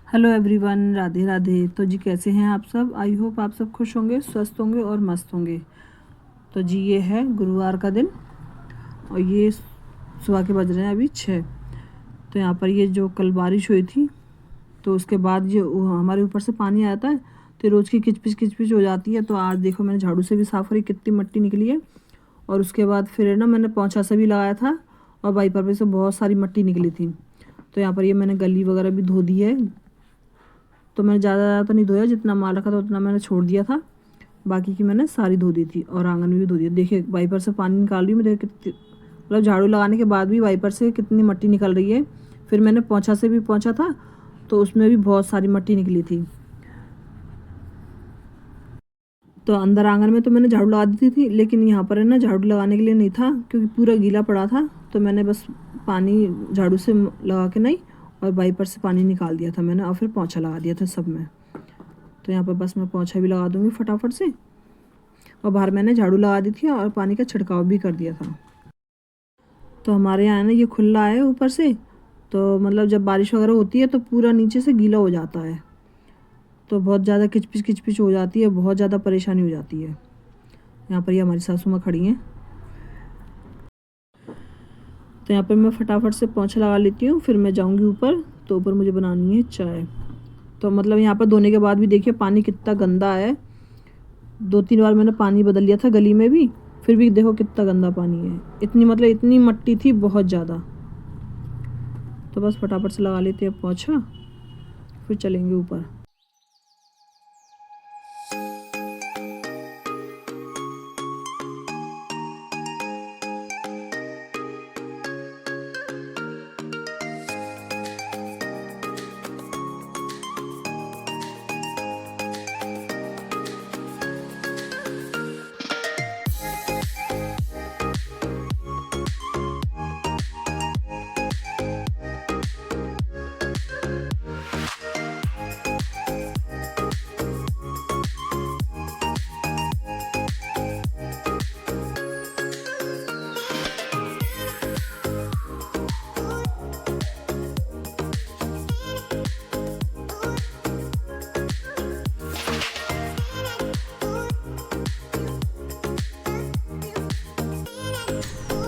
Hello everyone, Radhe Radhe. तो जी कैसे हैं आप सब? आई होप आप सब खुश होंगे, स्वस्थ होंगे और मस्त होंगे। तो जी ये है गुरुवार का दिन और ये सुबह के बज रहे हैं अभी 6। तो यहाँ पर ये जो कल बारिश हुई थी तो उसके बाद ये हमारे ऊपर से पानी आता है तो रोज़ की किचपिच किचपिच हो जाती है। तो आज देखो मैंने झाड़ू से भी साफ़ करी, कितनी मट्टी निकली है। और उसके बाद फिर है ना, मैंने पोंछा से भी लगाया था और वाइपर पे से बहुत सारी मट्टी निकली थी। तो यहाँ पर ये मैंने गली वगैरह भी धो दी है। तो मैंने ज़्यादा तो नहीं धोया, जितना माल रखा था उतना मैंने छोड़ दिया था, बाकी की मैंने सारी धो दी थी और आंगन में भी धो दिया। देखिए वाइपर से पानी निकाल रही हूँ मैं, देखिए कितनी, मतलब झाड़ू लगाने के बाद भी वाइपर से कितनी मट्टी निकल रही है। फिर मैंने पोंछा से भी पोंछा था तो उसमें भी बहुत सारी मट्टी निकली थी। तो अंदर आंगन में तो मैंने झाड़ू लगा दी थी, लेकिन यहाँ पर है ना झाड़ू लगाने के लिए नहीं था क्योंकि पूरा गीला पड़ा था। तो मैंने बस पानी झाड़ू से लगा के नहीं और वाइपर से पानी निकाल दिया था मैंने और फिर पोंछा लगा दिया था सब में। तो यहाँ पर बस मैं पोंछा भी लगा दूँगी फटाफट से। और बाहर मैंने झाड़ू लगा दी थी और पानी का छिड़काव भी कर दिया था। तो हमारे यहाँ ना ये खुला है ऊपर से, तो मतलब जब बारिश वगैरह होती है तो पूरा नीचे से गीला हो जाता है। तो बहुत ज़्यादा किचपिच किचपिच हो जाती है, बहुत ज़्यादा परेशानी हो जाती है। यहाँ पर ये हमारी सासू माँ खड़ी हैं। तो यहाँ पर मैं फटाफट से पोंछा लगा लेती हूँ, फिर मैं जाऊँगी ऊपर। तो ऊपर मुझे बनानी है चाय। तो मतलब यहाँ पर धोने के बाद भी देखिए पानी कितना गंदा है। 2-3 बार मैंने पानी बदल लिया था गली में भी, फिर भी देखो कितना गंदा पानी है। इतनी मतलब इतनी मट्टी थी बहुत ज़्यादा। तो बस फटाफट से लगा लेते हैं पोंछा, फिर चलेंगे ऊपर।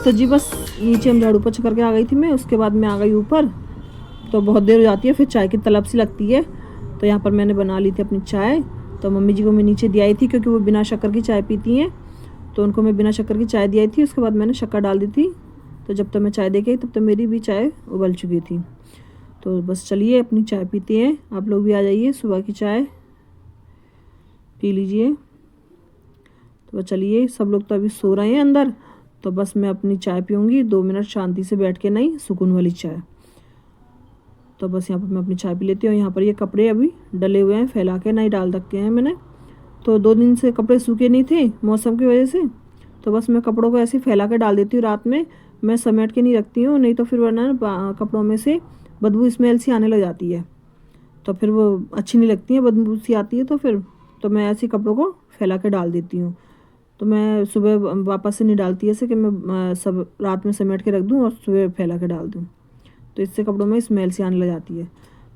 तो जी बस नीचे हम झाड़ू पोछा करके आ गई थी मैं, उसके बाद मैं आ गई ऊपर। तो बहुत देर हो जाती है, फिर चाय की तलब सी लगती है। तो यहाँ पर मैंने बना ली थी अपनी चाय। तो मम्मी जी को मैं नीचे दी आई थी क्योंकि वो बिना शक्कर की चाय पीती हैं। तो उनको मैं बिना शक्कर की चाय दी आई थी, उसके बाद मैंने शक्कर डाल दी थी। तो जब तक मैं चाय दे के आई तब तक मेरी भी चाय उबल चुकी थी। तो बस चलिए अपनी चाय पीते हैं, आप लोग भी आ जाइए, सुबह की चाय पी लीजिए। तो चलिए, सब लोग तो अभी सो रहे हैं अंदर। तो बस मैं अपनी चाय पीऊँगी 2 मिनट शांति से बैठ के, नहीं सुकून वाली चाय। तो बस यहाँ पर मैं अपनी चाय पी लेती हूँ। यहाँ पर ये कपड़े अभी डले हुए हैं, फैला के नहीं डाल रखे हैं मैंने। तो 2 दिन से कपड़े सूखे नहीं थे मौसम की वजह से। तो बस मैं कपड़ों को ऐसे फैला के डाल देती हूँ रात में। मैं समेट के नहीं रखती हूँ, नहीं तो फिर वरना कपड़ों में से बदबू स्मेल सी आने लग जाती है। तो फिर वो अच्छी नहीं लगती है, बदबू सी आती है। तो फिर तो मैं ऐसे कपड़ों को फैला के डाल देती हूँ। तो मैं सुबह वापस से नहीं डालती ऐसे कि मैं सब रात में समेट के रख दूँ और सुबह फैला के डाल दूँ। तो इससे कपड़ों में स्मेल सी आने लग जाती है।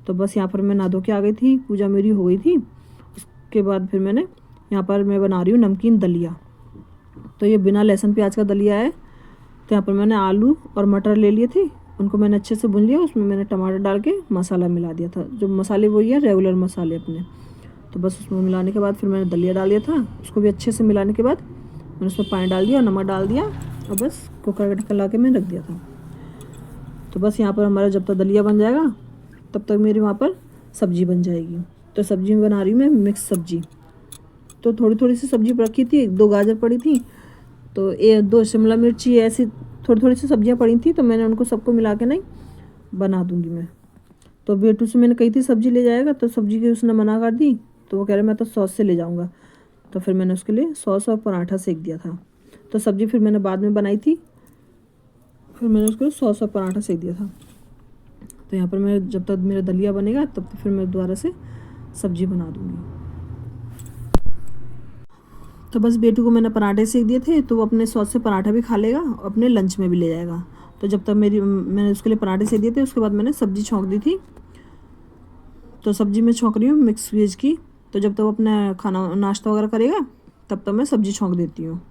तो बस यहाँ पर मैं नहा धो के आ गई थी, पूजा मेरी हो गई थी। उसके बाद फिर मैंने यहाँ पर मैं बना रही हूँ नमकीन दलिया। तो ये बिना लहसुन प्याज का दलिया है। तो यहाँ पर मैंने आलू और मटर ले लिए थे, उनको मैंने अच्छे से भून लिया। उसमें मैंने टमाटर डाल के मसाला मिला दिया था, जो मसाले वही है रेगुलर मसाले अपने। तो बस उसमें मिलाने के बाद फिर मैंने दलिया डाल दिया था, उसको भी अच्छे से मिलाने के बाद मैंने उसमें पानी डाल दिया और नमक डाल दिया और बस कुकर का ढक्कन ला के मैंने रख दिया था। तो बस यहाँ पर हमारा जब तक दलिया बन जाएगा तब तक मेरी वहाँ पर सब्ज़ी बन जाएगी। तो सब्ज़ी में बना रही हूँ मैं मिक्स सब्ज़ी। तो थोड़ी थोड़ी सी सब्ज़ी रखी थी, 2 गाजर पड़ी थी, तो 2 शिमला मिर्ची, ऐसी थोड़ी थोड़ी सी सब्जियाँ पड़ी थी। तो मैंने उनको सबको मिला के नहीं बना दूँगी मैं। तो बेटू से मैंने कही थी सब्ज़ी ले जाएगा, तो सब्ज़ी की उसने मना कर दी। तो वो कह रहा मैं तो सॉस से ले जाऊँगा। तो फिर मैंने उसके लिए सॉस और पराठा सेक दिया था। तो सब्ज़ी फिर मैंने बाद में बनाई थी, फिर मैंने उसको सॉस और पराठा सेक दिया था। तो यहाँ पर मैं जब तक मेरा दलिया बनेगा तब तक फिर मैं दोबारा से सब्ज़ी बना दूँगी। तो बस बेटू को मैंने पराठे सेक दिए थे, तो वो अपने सॉस से पराठा भी खा लेगा और अपने लंच में भी ले जाएगा। तो जब तक मैंने उसके लिए पराठे सेक दिए थे, उसके बाद मैंने सब्ज़ी छौंक दी थी। तो सब्ज़ी मैं छौंक रही हूँ मिक्स वेज की। तो जब तक वो अपना खाना नाश्ता वगैरह करेगा तब तक मैं सब्ज़ी छौंक देती हूँ।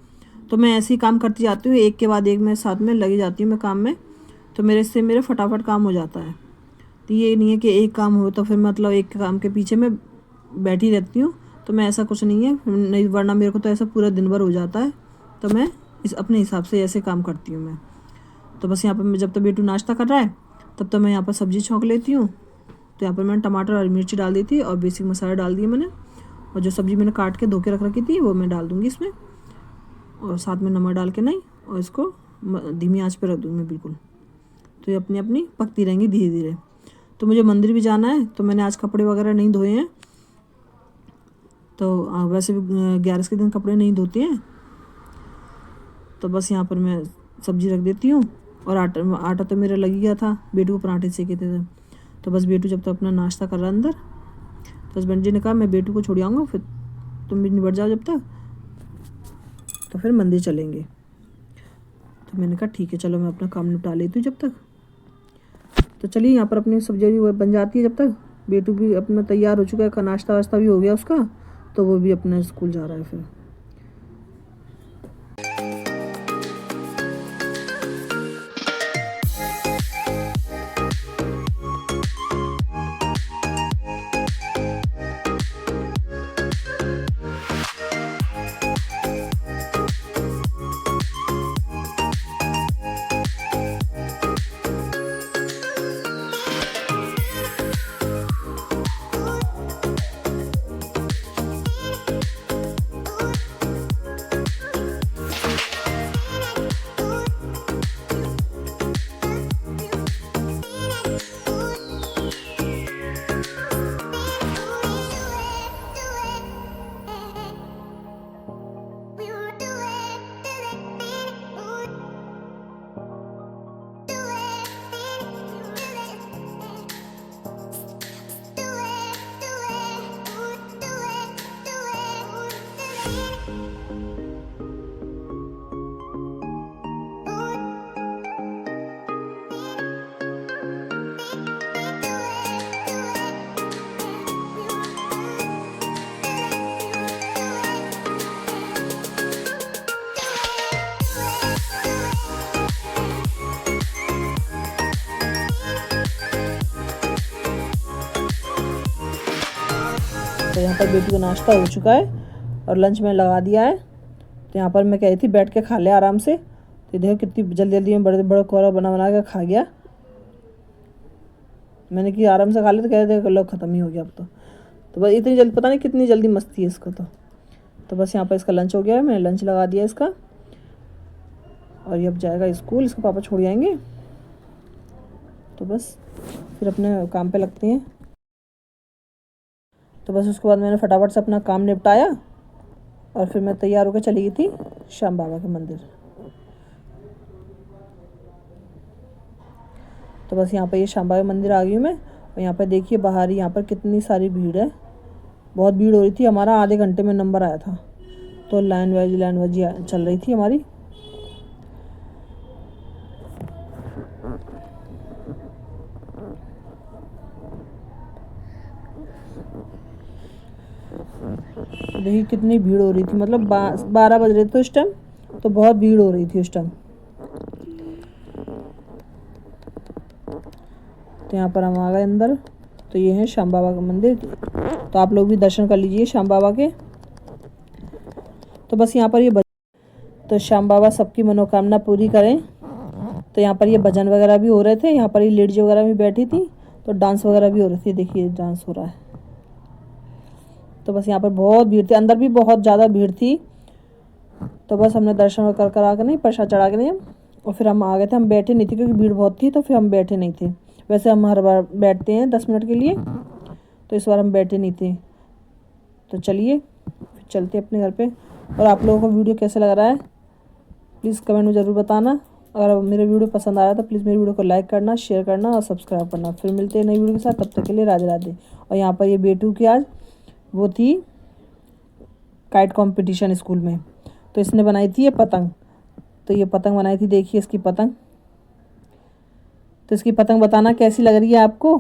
तो मैं ऐसे ही काम करती जाती हूँ, एक के बाद एक मैं साथ में लगी जाती हूँ मैं काम में। तो मेरे फटाफट काम हो जाता है। तो ये नहीं है कि एक काम हो तो फिर मतलब एक काम के पीछे मैं बैठी रहती हूँ। तो मैं ऐसा कुछ नहीं है, नहीं वरना मेरे को तो ऐसा पूरा दिन भर हो जाता है। तो मैं इस अपने हिसाब से ऐसे काम करती हूँ मैं। तो बस यहाँ पर मैं जब तक बेटू नाश्ता कर रहा है तब तक मैं यहाँ पर सब्ज़ी छौंक लेती हूँ। तो यहाँ पर मैंने टमाटर और मिर्ची डाल दी थी और बेसिक मसाला डाल दिए मैंने। और जो सब्ज़ी मैंने काट के धो के रख रखी थी वो मैं डाल दूँगी इसमें, और साथ में नमक डाल के नहीं, और इसको धीमी आंच पर रख दूँगी बिल्कुल। तो ये अपनी अपनी पकती रहेंगी धीरे धीरे। तो मुझे मंदिर भी जाना है, तो मैंने आज कपड़े वगैरह नहीं धोए हैं। तो वैसे भी 11 के दिन कपड़े नहीं धोते हैं। तो बस यहाँ पर मैं सब्ज़ी रख देती हूँ। और आटा तो मेरा लग गया था, बेटू को पराठे सेके थे। तो बस बेटू जब तक अपना नाश्ता कर रहा है अंदर, तो हस्बैंड जी ने कहा मैं बेटू को छोड़ आऊँगा, फिर तुम भी निबट जाओ जब तक, तो फिर मंदिर चलेंगे। तो मैंने कहा ठीक है चलो मैं अपना काम निपटा लेती हूँ जब तक। तो चलिए यहाँ पर अपनी सब्जी वो बन जाती है जब तक। बेटू भी अपना तैयार हो चुका है, नाश्ता वास्ता भी हो गया उसका, तो वो भी अपना स्कूल जा रहा है फिर। तो यहाँ पर बेटी का नाश्ता हो चुका है और लंच में लगा दिया है। तो यहाँ पर मैं कह रही थी बैठ के खा ले आराम से। तो देखो कितनी जल्दी जल्दी में बड़े बड़े कोरा बना बना के खा गया। मैंने कि आराम से खा ले, तो कह रहे लो ख़त्म ही हो गया अब तो बस इतनी जल्दी, पता नहीं कितनी जल्दी मस्ती है इसको। तो बस यहाँ पर इसका लंच हो गया है, मैंने लंच लगा दिया इसका। और ये अब जाएगा स्कूल, इसको पापा छोड़ जाएंगे। तो बस फिर अपने काम पे लगते हैं। तो बस उसके बाद मैंने फटाफट से अपना काम निपटाया और फिर मैं तैयार होकर चली गई थी श्याम बाबा के मंदिर। तो बस यहाँ पर ये श्याम बाबा मंदिर आ गई हूँ मैं। और यहाँ पर देखिए बाहर ही यहाँ पर कितनी सारी भीड़ है, बहुत भीड़ हो रही थी। हमारा आधे घंटे में नंबर आया था, तो लाइन वाइज चल रही थी हमारी। देखिए कितनी भीड़ हो रही थी, मतलब 12 बज रहे थे उस टाइम, तो बहुत भीड़ हो रही थी उस टाइम। तो यहाँ पर हम आ गए अंदर। तो ये है श्याम बाबा का मंदिर, तो आप लोग भी दर्शन कर लीजिए श्याम बाबा के। तो बस यहाँ पर ये तो श्याम बाबा सबकी मनोकामना पूरी करें। तो यहाँ पर ये भजन वगैरह भी हो रहे थे, यहाँ पर ये लेडीज वगैरह भी बैठी थी, तो डांस वगैरह भी हो रही थी। देखिए डांस हो रहा है। तो बस यहाँ पर बहुत भीड़ थी, अंदर भी बहुत ज़्यादा भीड़ थी। तो बस हमने दर्शन कर आकर नहीं, प्रसाद चढ़ा के नहीं, और फिर हम आ गए थे। हम बैठे नहीं थे क्योंकि भीड़ बहुत थी, तो फिर हम बैठे नहीं थे। वैसे हम हर बार बैठते हैं 10 मिनट के लिए, तो इस बार हम बैठे नहीं थे। तो चलिए फिर चलते अपने घर पे। और आप लोगों को वीडियो कैसा लग रहा है प्लीज़ कमेंट में ज़रूर बताना। अगर मेरा वीडियो पसंद आया तो प्लीज़ मेरे वीडियो को लाइक करना, शेयर करना और सब्सक्राइब करना। फिर मिलते हैं नई वीडियो के साथ, तब तक के लिए राधे राधे। और यहाँ पर ये बेटू की आज वो थी काइट कंपटीशन स्कूल में, तो इसने बनाई थी ये पतंग। तो ये पतंग बनाई थी, देखिए इसकी पतंग। तो इसकी पतंग बताना कैसी लग रही है आपको।